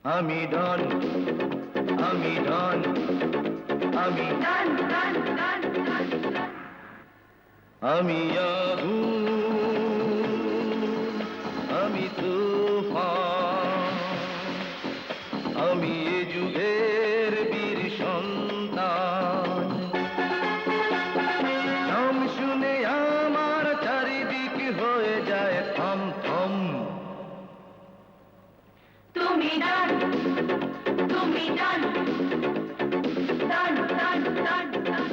আমি ডন, আমি ডন, আমি ডান ডান ডান ডান ডান। আমি আগুন, আমি তুফান, আমি এ যুগের বীর সন্তান। নাম শুনে আমার চারিদিক হয়ে যায় থম থম। তুমি ডান, তুমি ডান, ডান ডান ডান ডান।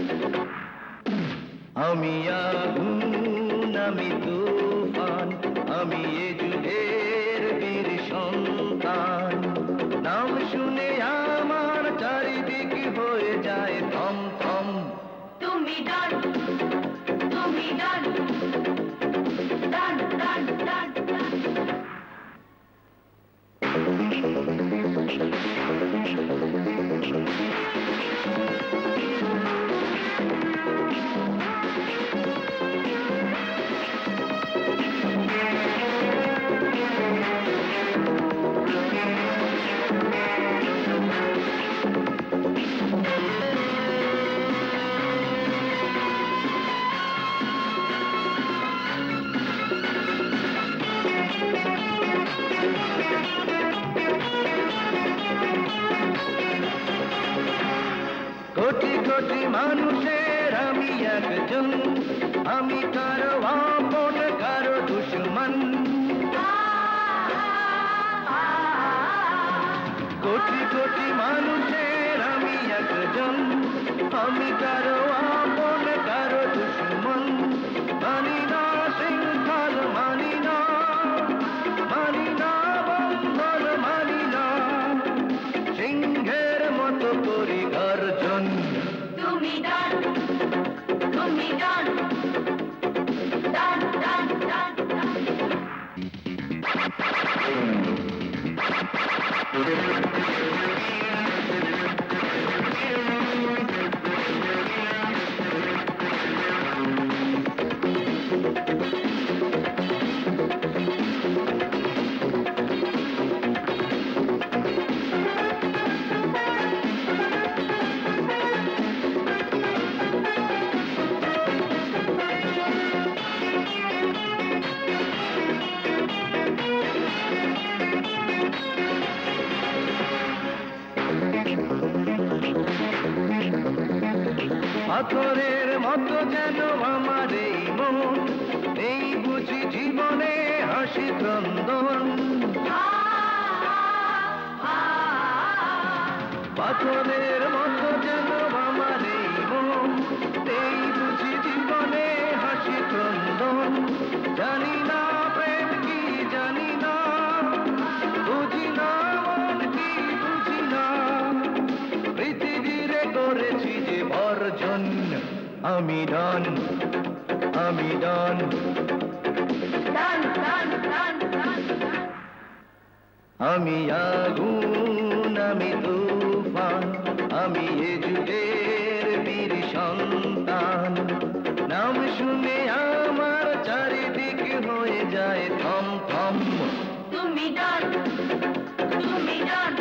আমি আগুন, আমি তুফান, আমি এ যুগের বীর সন্তান। নাম শুনে আমার চারিদিক হয়ে যায় থম থম। তুমি ডান, তুমি ডান, ডান ডান ডান ডান। কোটি কোটি মানুষের আমি একজন, আমি কারো আপন কারো দুশ্মন। কোটি কোটি মানুষের আমি একজন, আমি কারো আপন কারো দুশ্মন। মানি না শৃঙ্খল, মানি না, মানি না বন্ধন, মানি না, সিংহের মতো করি গর্জন। তুমি ডান, তুমি ডান, ডান ডান ডান ডান। পাথরের মতো যেন আমার এই মন, এই বুঝি জীবনে হাসি ক্রন্দন। পাথরের মতো যেন আমার এই মন, এই বুঝি জীবনে হাসি ক্রন্দন। জানি না প্রেম কি, জানি না, বুঝি না মন কি, বুঝি না, পৃথিবীরে করেছি যে বর্জন। আমি ডন, আমি ডন, ডান ডান ডান ডান ডান। আমি আগুন, আমি তুফান, আমি এ যুগের বীর সন্তান। নাম শুনে আমার চারিদিক হয়ে যায় থম থম। তুমি ডান, তুমি ডান,